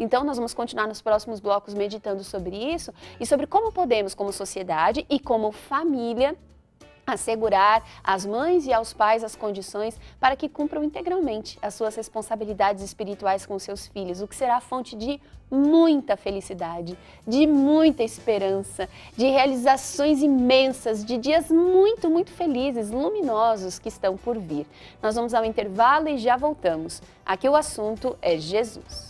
Então, nós vamos continuar nos próximos blocos meditando sobre isso e sobre como podemos, como sociedade e como família, assegurar às mães e aos pais as condições para que cumpram integralmente as suas responsabilidades espirituais com seus filhos, o que será fonte de muita felicidade, de muita esperança, de realizações imensas, de dias muito, muito felizes, luminosos que estão por vir. Nós vamos ao intervalo e já voltamos. Aqui o assunto é Jesus.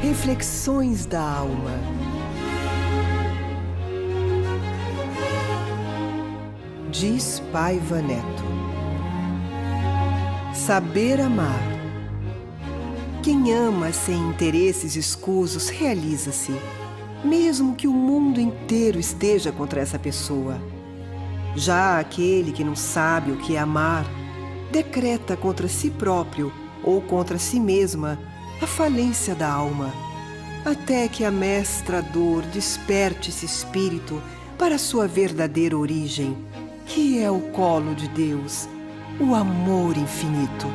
Reflexões da alma. Diz Paiva Neto. Saber amar. Quem ama sem interesses escusos realiza-se, mesmo que o mundo inteiro esteja contra essa pessoa. Já aquele que não sabe o que é amar, decreta contra si próprio ou contra si mesma a falência da alma, até que a mestra dor desperte esse espírito para sua verdadeira origem, que é o colo de Deus, o amor infinito.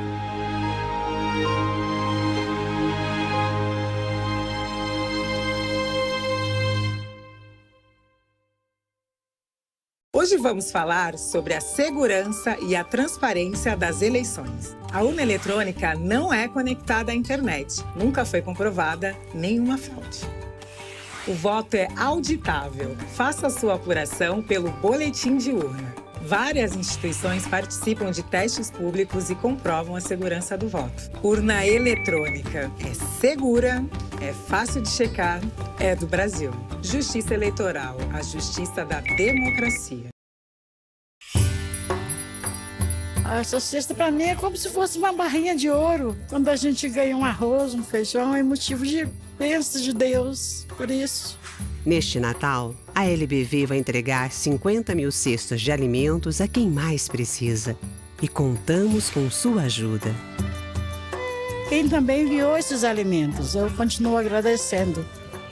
Hoje vamos falar sobre a segurança e a transparência das eleições. A urna eletrônica não é conectada à internet, nunca foi comprovada nenhuma fraude. O voto é auditável. Faça a sua apuração pelo boletim de urna. Várias instituições participam de testes públicos e comprovam a segurança do voto. Urna eletrônica é segura, é fácil de checar, é do Brasil. Justiça Eleitoral, a justiça da democracia. Essa cesta para mim é como se fosse uma barrinha de ouro. Quando a gente ganha um arroz, um feijão, é motivo de bênção de Deus, por isso. Neste Natal, a LBV vai entregar 50 mil cestas de alimentos a quem mais precisa. E contamos com sua ajuda. Quem também enviou esses alimentos, eu continuo agradecendo,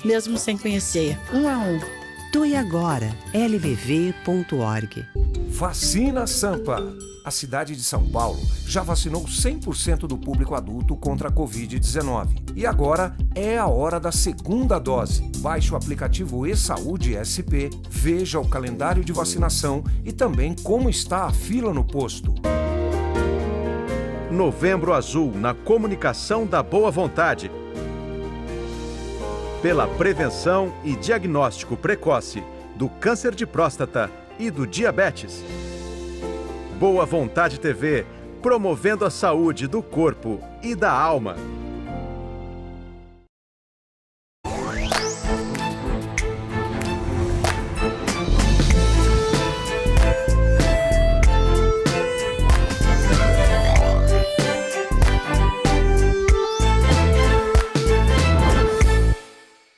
mesmo sem conhecer, um a um. Doe agora, lbv.org. Vacina Sampa. A cidade de São Paulo já vacinou 100% do público adulto contra a Covid-19. E agora é a hora da segunda dose. Baixe o aplicativo eSaúde SP, veja o calendário de vacinação e também como está a fila no posto. Novembro Azul na comunicação da boa vontade. Pela prevenção e diagnóstico precoce do câncer de próstata e do diabetes. Boa Vontade TV, promovendo a saúde do corpo e da alma.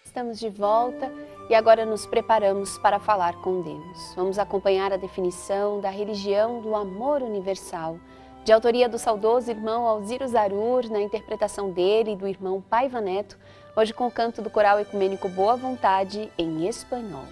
Estamos de volta e agora nos preparamos para falar com Deus. Vamos acompanhar a definição da religião do amor universal, de autoria do saudoso irmão Alziro Zarur, na interpretação dele e do irmão Paiva Neto, hoje com o canto do coral ecumênico Boa Vontade em espanhol.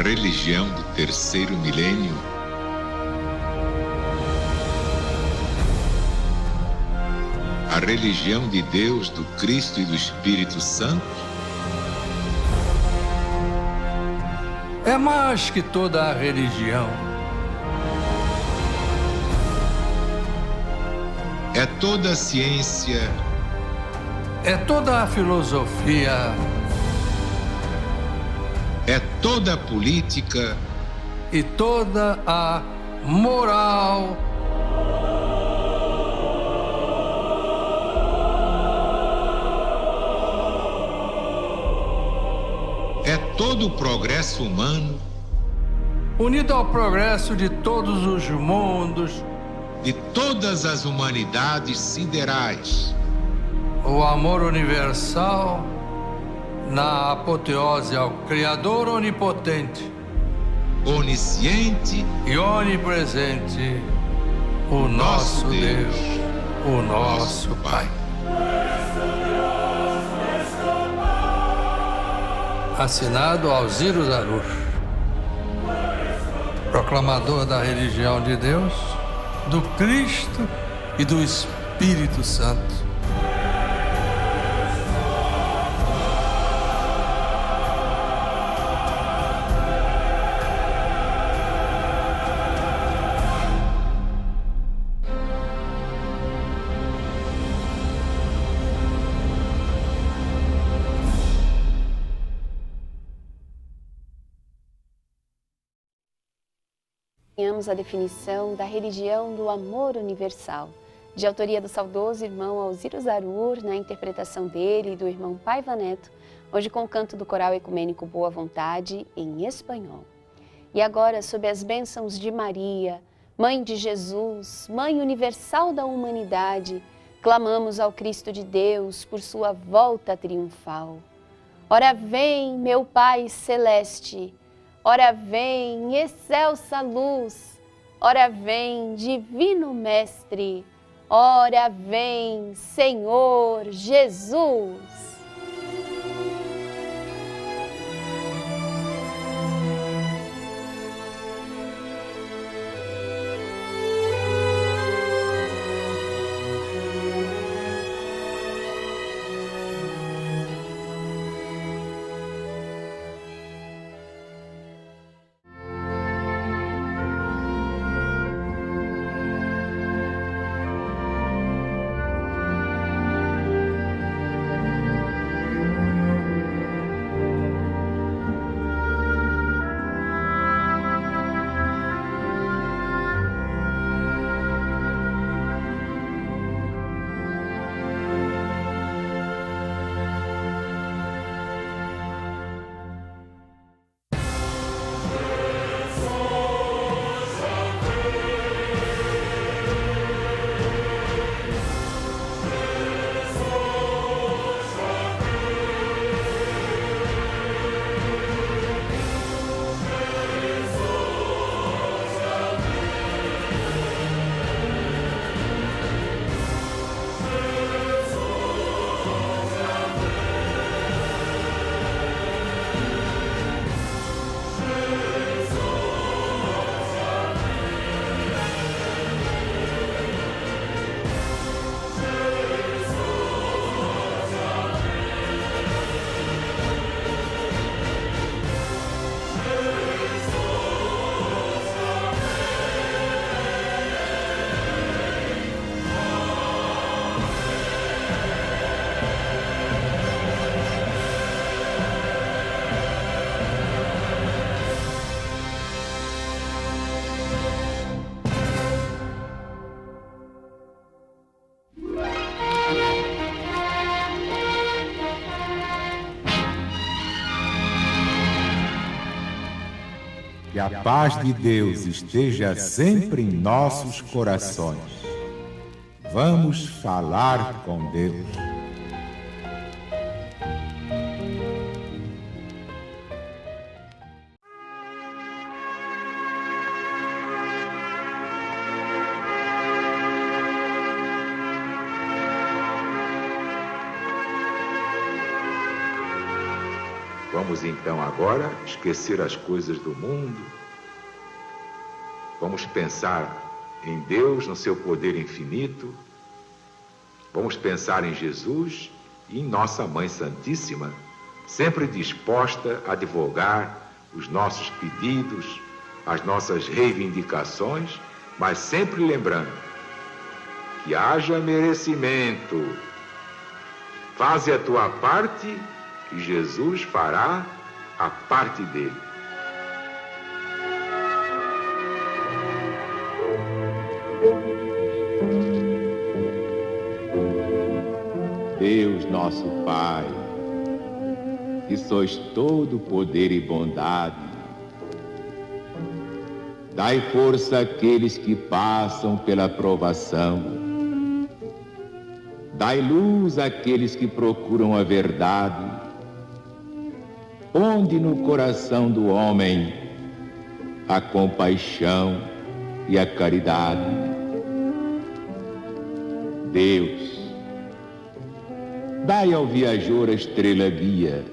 religião do terceiro milênio? A religião de Deus, do Cristo e do Espírito Santo? É mais que toda a religião. É toda a ciência. É toda a filosofia. É toda a política. E toda a moral. É todo o progresso humano. Unido ao progresso de todos os mundos. De todas as humanidades siderais. O amor universal na apoteose ao Criador onipotente. Onisciente e onipresente, o nosso Deus, o nosso Pai. Assinado Alziro Zarur, proclamador da religião de Deus, do Cristo e do Espírito Santo. A definição da religião do amor universal, de autoria do saudoso irmão Alziro Zarur, na interpretação dele e do irmão Paiva Neto, hoje com o canto do coral ecumênico Boa Vontade, em espanhol. E agora, sob as bênçãos de Maria, Mãe de Jesus, Mãe universal da humanidade, clamamos ao Cristo de Deus por sua volta triunfal. Ora vem, meu Pai celeste, ora vem, excelsa luz, ora vem, divino mestre, ora vem, Senhor Jesus. Que a paz de Deus esteja sempre em nossos corações. Vamos falar com Deus. Vamos então agora esquecer as coisas do mundo. Vamos pensar em Deus, no seu poder infinito. Vamos pensar em Jesus e em Nossa Mãe Santíssima, sempre disposta a divulgar os nossos pedidos, as nossas reivindicações, mas sempre lembrando que haja merecimento. Faze a tua parte e Jesus fará a parte dele. Deus nosso Pai, que sois todo poder e bondade, dai força àqueles que passam pela provação. Dai luz àqueles que procuram a verdade. Ponde no coração do homem a compaixão e a caridade. Deus, dai ao viajor a estrela guia,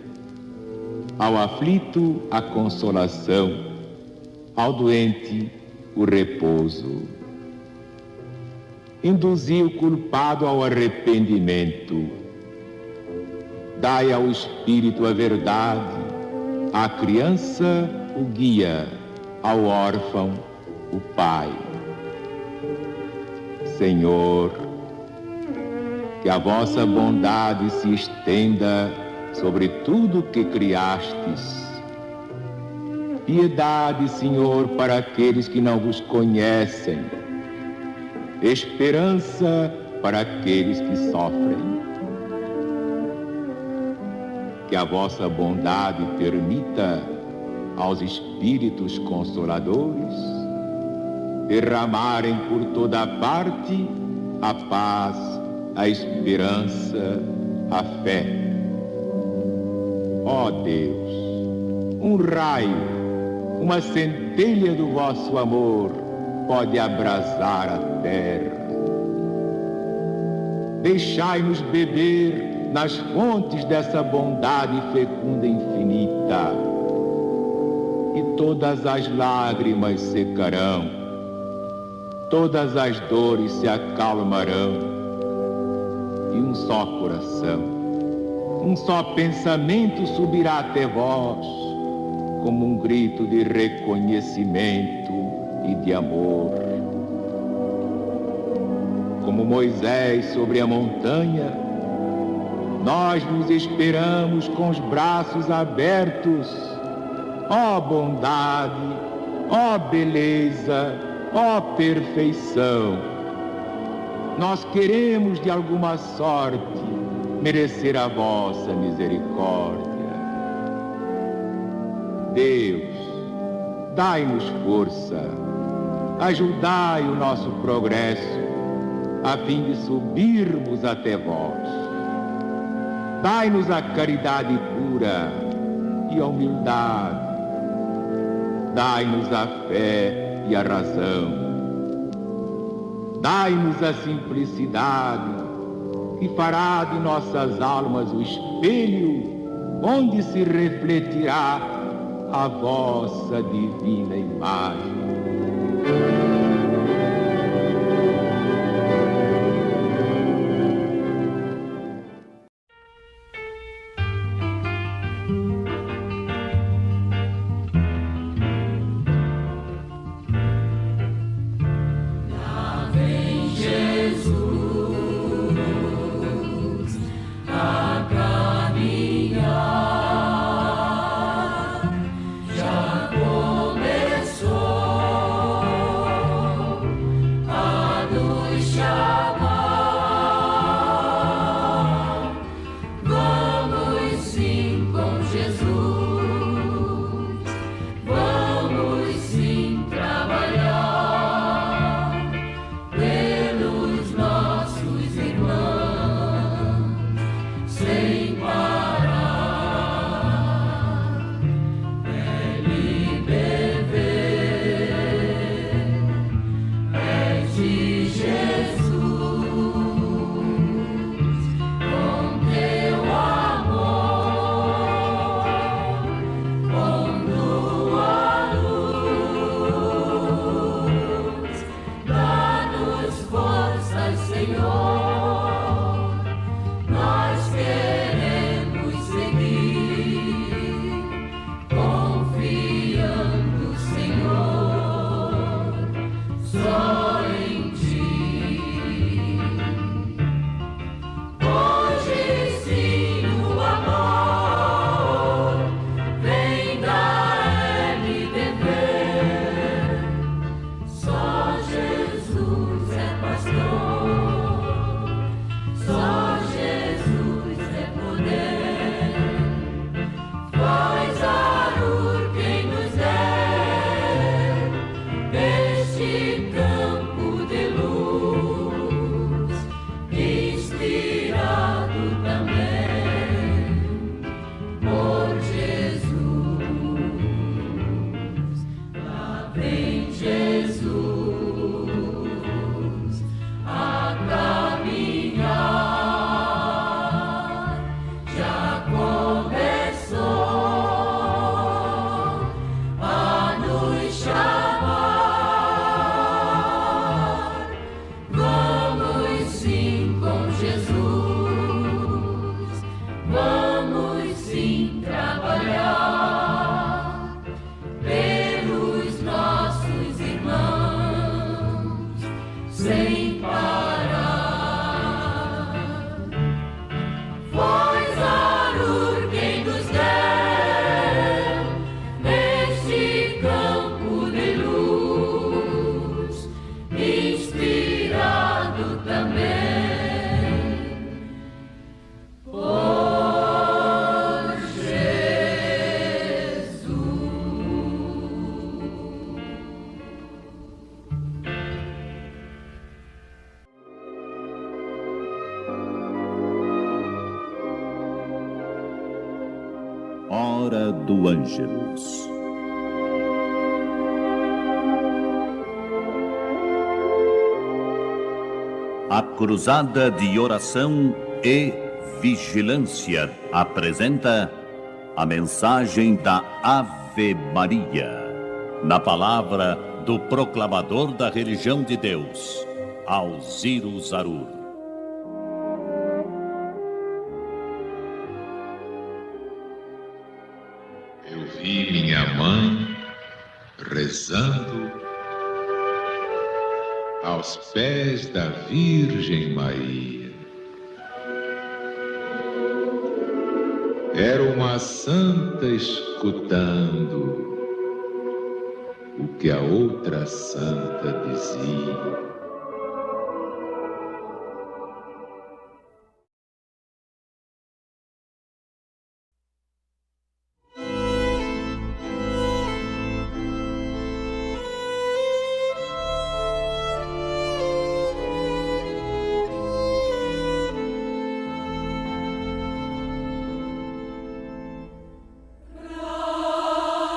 ao aflito a consolação, ao doente o repouso. Induzi o culpado ao arrependimento. Dai ao espírito a verdade, à criança o guia, ao órfão o pai. Senhor, que a vossa bondade se estenda sobre tudo que criastes. Piedade, Senhor, para aqueles que não vos conhecem. Esperança para aqueles que sofrem. Que a vossa bondade permita aos espíritos consoladores derramarem por toda a parte a paz, a esperança, a fé. Ó Deus, um raio, uma centelha do vosso amor pode abrasar a terra. Deixai-nos beber nas fontes dessa bondade fecunda e infinita, e todas as lágrimas secarão, todas as dores se acalmarão, e um só coração, um só pensamento subirá até vós, como um grito de reconhecimento e de amor. Como Moisés sobre a montanha, nós nos esperamos com os braços abertos. Ó bondade, ó beleza, ó perfeição. Nós queremos de alguma sorte merecer a vossa misericórdia. Deus, dai-nos força, ajudai o nosso progresso, a fim de subirmos até vós. Dai-nos a caridade pura e a humildade. Dai-nos a fé e a razão. Dai-nos a simplicidade, que fará de nossas almas o espelho onde se refletirá a vossa divina imagem. Hora do Ângelus. A Cruzada de Oração e Vigilância apresenta a mensagem da Ave Maria, na palavra do proclamador da religião de Deus, Alziro Zarur. Eu vi minha mãe rezando aos pés da Virgem Maria. Era uma santa escutando o que a outra santa dizia.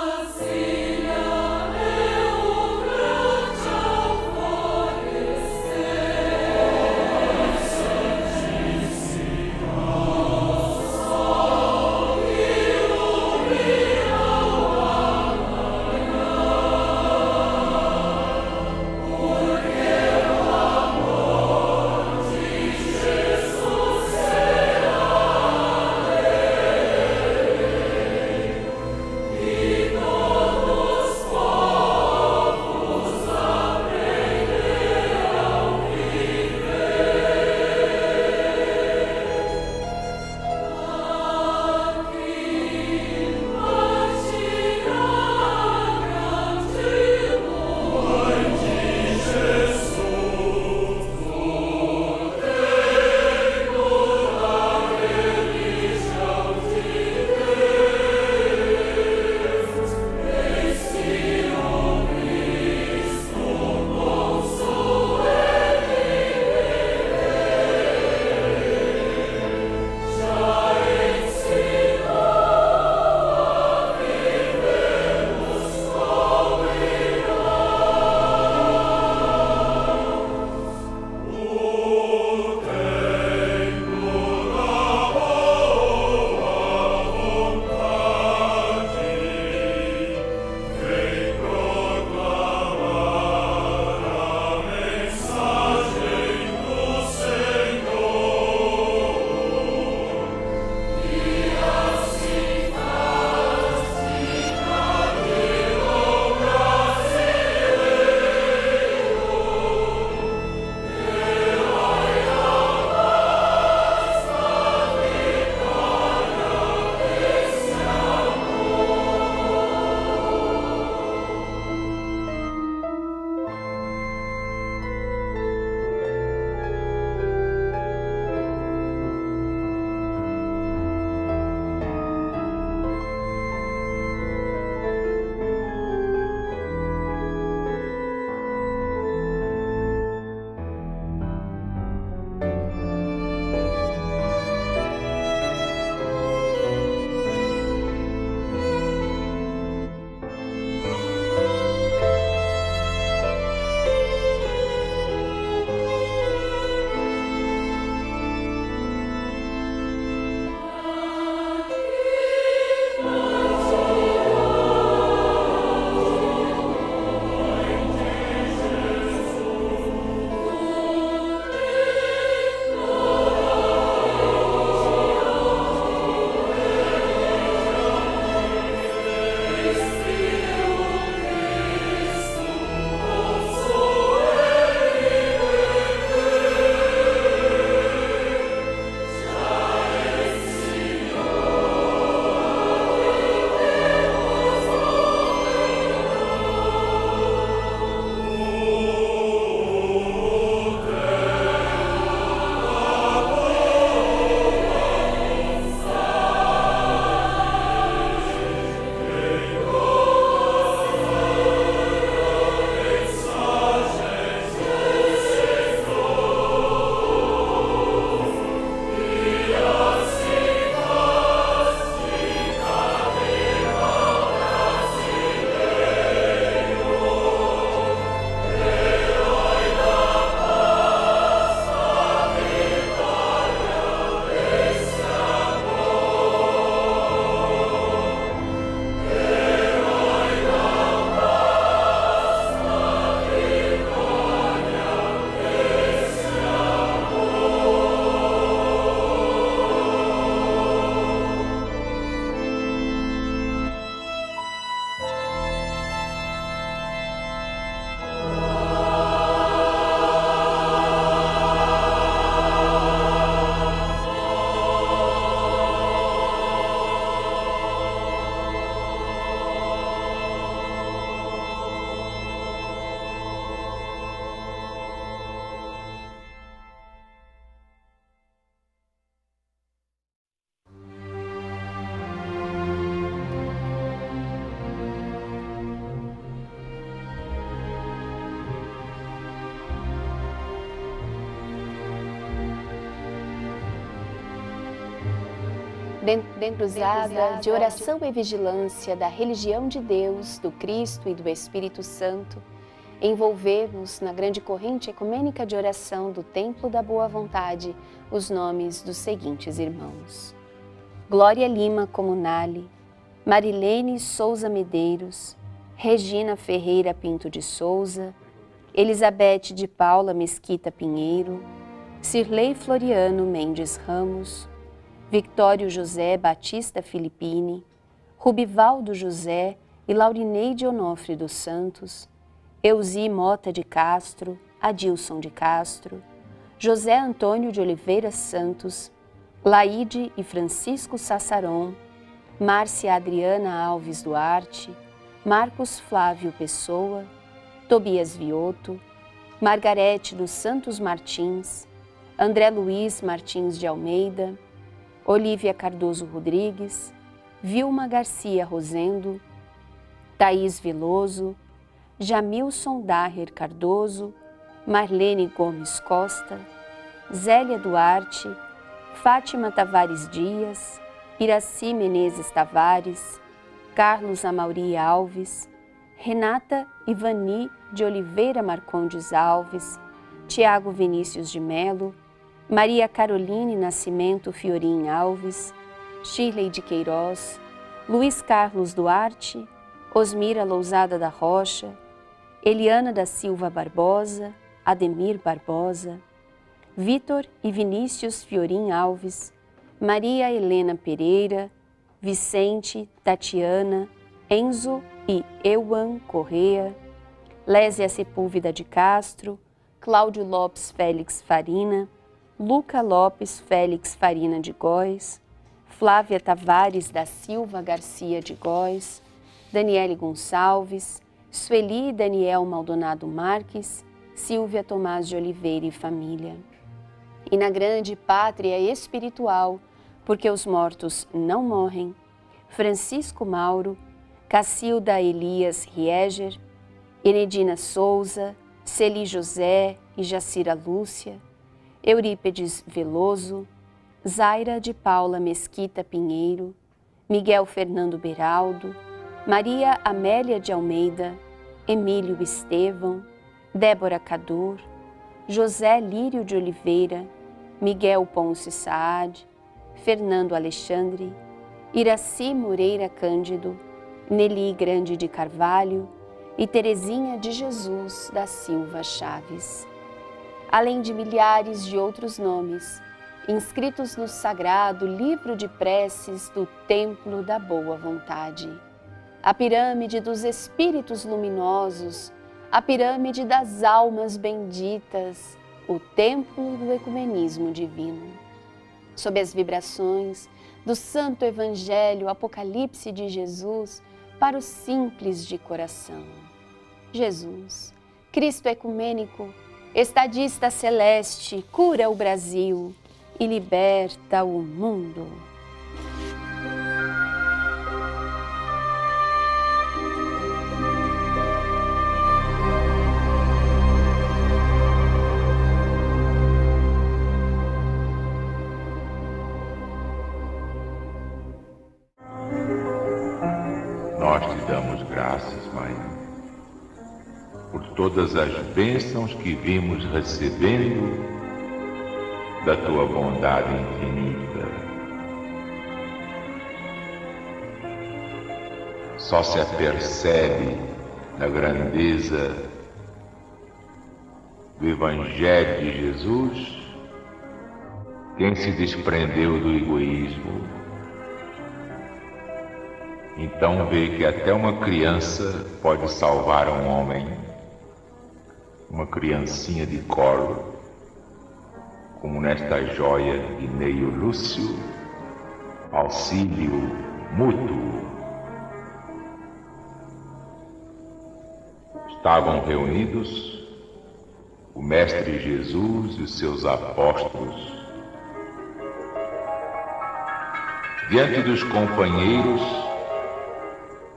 Brasília é o grande alvo. cruzada de oração e vigilância da religião de Deus, do Cristo e do Espírito Santo, envolver-nos na grande corrente ecumênica de oração do Templo da Boa Vontade os nomes dos seguintes irmãos: Glória Lima Comunale, Marilene Souza Medeiros, Regina Ferreira Pinto de Souza, Elizabeth de Paula Mesquita Pinheiro, Cirlei Floriano Mendes Ramos, Victório José Batista Filippini, Rubivaldo José e Laurineide Onofre dos Santos, Eusi Mota de Castro, Adilson de Castro, José Antônio de Oliveira Santos, Laide e Francisco Sassaron, Márcia Adriana Alves Duarte, Marcos Flávio Pessoa, Tobias Vioto, Margarete dos Santos Martins, André Luiz Martins de Almeida, Olívia Cardoso Rodrigues, Vilma Garcia Rosendo, Thaís Veloso, Jamilson Daher Cardoso, Marlene Gomes Costa, Zélia Duarte, Fátima Tavares Dias, Iraci Menezes Tavares, Carlos Amauri Alves, Renata Ivani de Oliveira Marcondes Alves, Tiago Vinícius de Melo, Maria Caroline Nascimento Fiorim Alves, Shirley de Queiroz, Luiz Carlos Duarte, Osmira Lousada da Rocha, Eliana da Silva Barbosa, Ademir Barbosa, Vitor e Vinícius Fiorim Alves, Maria Helena Pereira, Vicente, Tatiana, Enzo e Euan Correa, Lésia Sepúlveda de Castro, Cláudio Lopes Félix Farina, Luca Lopes Félix Farina de Góes, Flávia Tavares da Silva Garcia de Góes, Daniele Gonçalves, Sueli Daniel Maldonado Marques, Silvia Tomás de Oliveira e família. E na grande pátria espiritual, porque os mortos não morrem, Francisco Mauro, Cacilda Elias Rieger, Enedina Souza, Celi José e Jacira Lúcia, Eurípedes Veloso, Zaira de Paula Mesquita Pinheiro, Miguel Fernando Beraldo, Maria Amélia de Almeida, Emílio Estevão, Débora Cador, José Lírio de Oliveira, Miguel Ponce Saad, Fernando Alexandre, Iraci Moreira Cândido, Nelly Grande de Carvalho e Terezinha de Jesus da Silva Chaves. Além de milhares de outros nomes, inscritos no sagrado livro de preces do Templo da Boa Vontade. A pirâmide dos espíritos luminosos, a pirâmide das almas benditas, o templo do ecumenismo divino. Sob as vibrações do Santo Evangelho Apocalipse de Jesus para os simples de coração. Jesus, Cristo ecumênico, estadista celeste, cura o Brasil e liberta o mundo. Nós te damos graças, Mãe, por todas as bênçãos que vimos recebendo da tua bondade infinita. Só se apercebe da grandeza do Evangelho de Jesus quem se desprendeu do egoísmo. Então vê que até uma criança pode salvar um homem, uma criancinha de colo, como nesta joia de Neio Lúcio, auxílio mútuo. Estavam reunidos o Mestre Jesus e os seus apóstolos. Diante dos companheiros,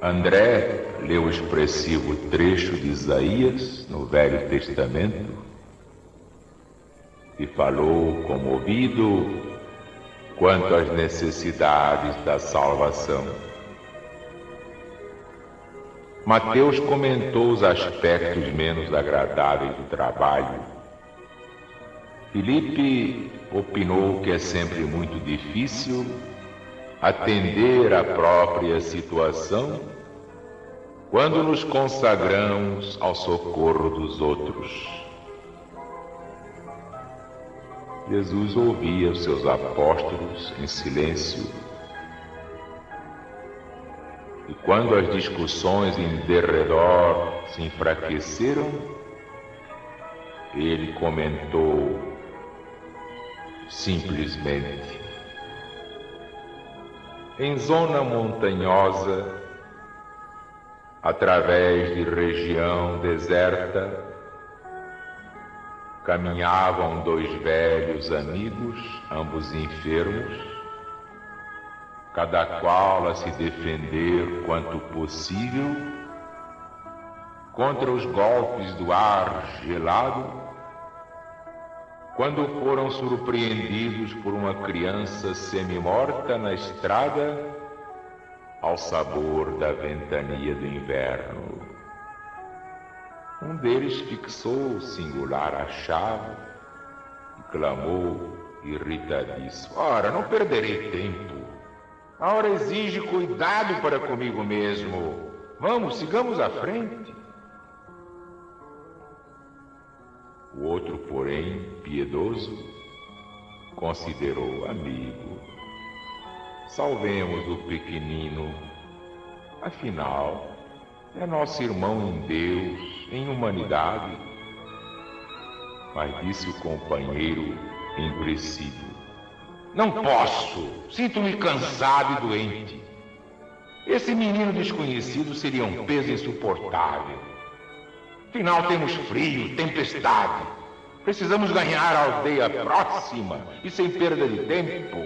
André leu o expressivo trecho de Isaías no Velho Testamento e falou comovido quanto às necessidades da salvação. Mateus comentou os aspectos menos agradáveis do trabalho. Filipe opinou que é sempre muito difícil atender à própria situação quando nos consagramos ao socorro dos outros. Jesus ouvia os seus apóstolos em silêncio. E quando as discussões em derredor se enfraqueceram, ele comentou simplesmente: em zona montanhosa, através de região deserta, caminhavam 2 velhos amigos, ambos enfermos, cada qual a se defender quanto possível contra os golpes do ar gelado, quando foram surpreendidos por uma criança semi-morta na estrada, ao sabor da ventania do inverno. Um deles fixou o singular achado e clamou irritadíssimo: ora, não perderei tempo. A hora exige cuidado para comigo mesmo. Vamos, sigamos à frente. O outro, porém, piedoso, considerou: amigo, salvemos o pequenino. Afinal, é nosso irmão em Deus, em humanidade. Mas disse o companheiro endurecido: não posso, sinto-me cansado e doente. Esse menino desconhecido seria um peso insuportável. Afinal, temos frio, tempestade. Precisamos ganhar a aldeia próxima e sem perda de tempo.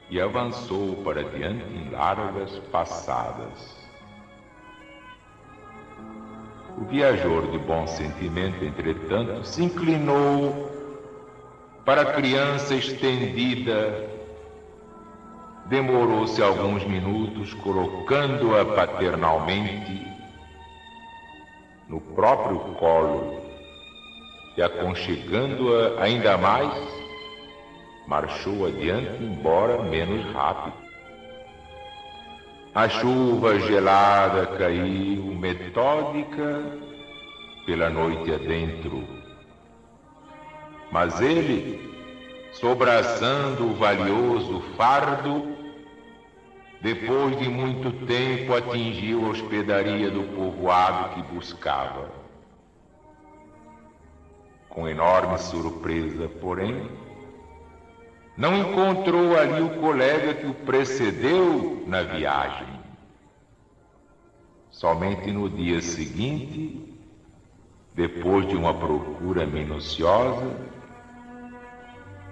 E avançou para diante em largas passadas. O viajor de bom sentimento, entretanto, se inclinou para a criança estendida, demorou-se alguns minutos, colocando-a paternalmente no próprio colo e aconchegando-a ainda mais, marchou adiante, embora menos rápido. A chuva gelada caiu metódica pela noite adentro, mas ele, sobraçando o valioso fardo, depois de muito tempo atingiu a hospedaria do povoado que buscava. Com enorme surpresa, porém, não encontrou ali o colega que o precedeu na viagem. Somente no dia seguinte, depois de uma procura minuciosa,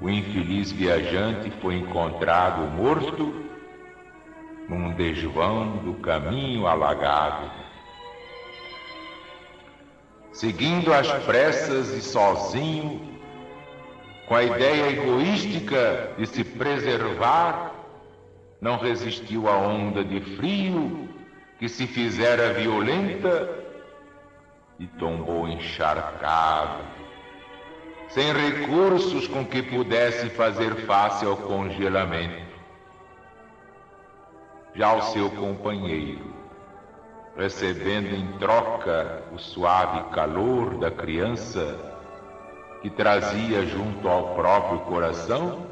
o infeliz viajante foi encontrado morto num desvão do caminho alagado. Seguindo às pressas e sozinho, com a ideia egoística de se preservar, não resistiu à onda de frio que se fizera violenta e tombou encharcado, sem recursos com que pudesse fazer face ao congelamento. Já o seu companheiro, recebendo em troca o suave calor da criança que trazia junto ao próprio coração,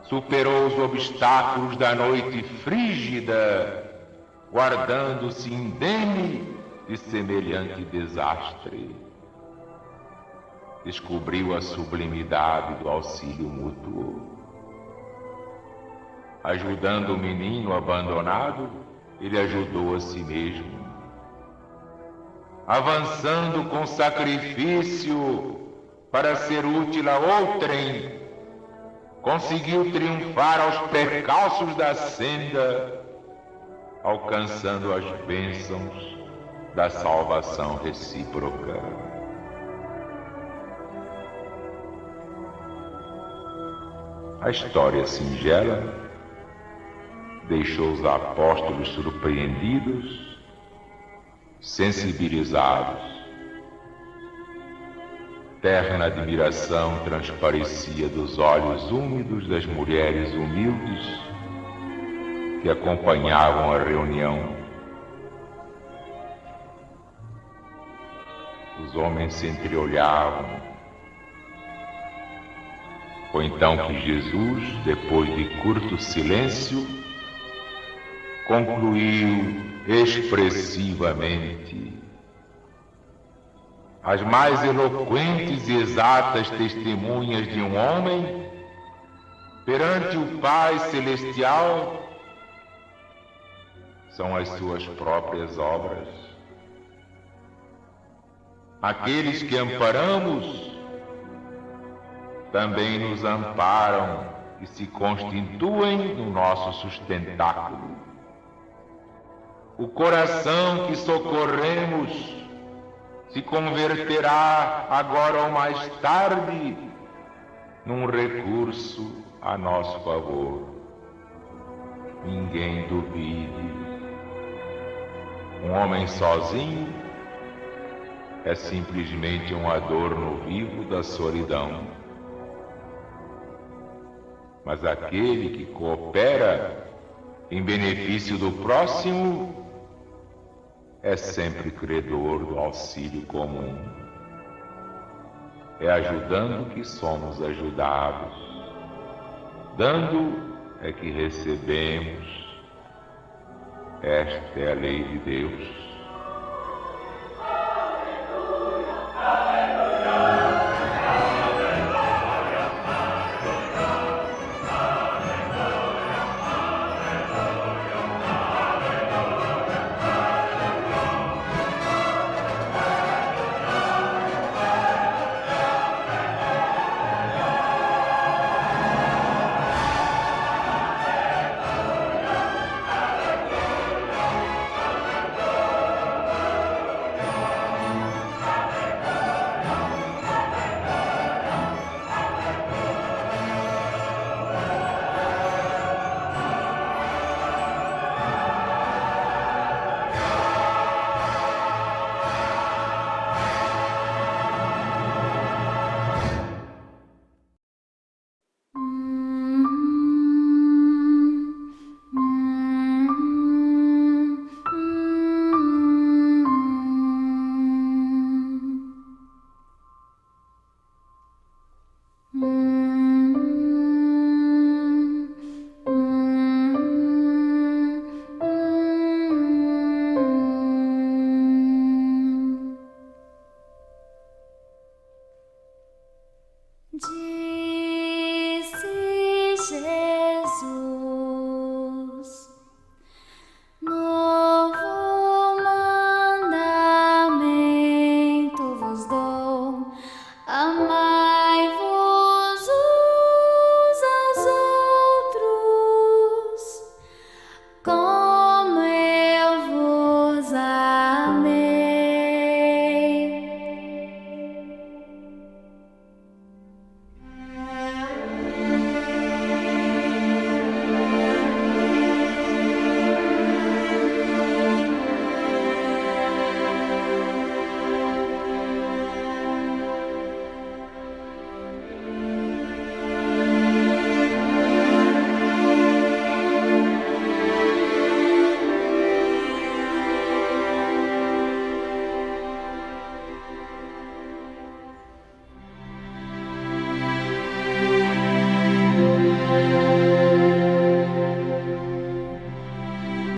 superou os obstáculos da noite frígida, guardando-se indene de semelhante desastre. Descobriu a sublimidade do auxílio mútuo. Ajudando o menino abandonado, ele ajudou a si mesmo. Avançando com sacrifício para ser útil a outrem, conseguiu triunfar aos percalços da senda, alcançando as bênçãos da salvação recíproca. A história singela deixou os apóstolos surpreendidos, sensibilizados. Terna admiração transparecia dos olhos úmidos das mulheres humildes que acompanhavam a reunião. Os homens se entreolhavam. Foi então que Jesus, depois de curto silêncio, concluiu expressivamente: as mais eloquentes e exatas testemunhas de um homem perante o Pai Celestial são as suas próprias obras. Aqueles que amparamos também nos amparam e se constituem no nosso sustentáculo. O coração que socorremos se converterá agora ou mais tarde num recurso a nosso favor. Ninguém duvide. Um homem sozinho é simplesmente um adorno vivo da solidão. Mas aquele que coopera em benefício do próximo é sempre credor do auxílio comum. É ajudando que somos ajudados. Dando é que recebemos. Esta é a lei de Deus.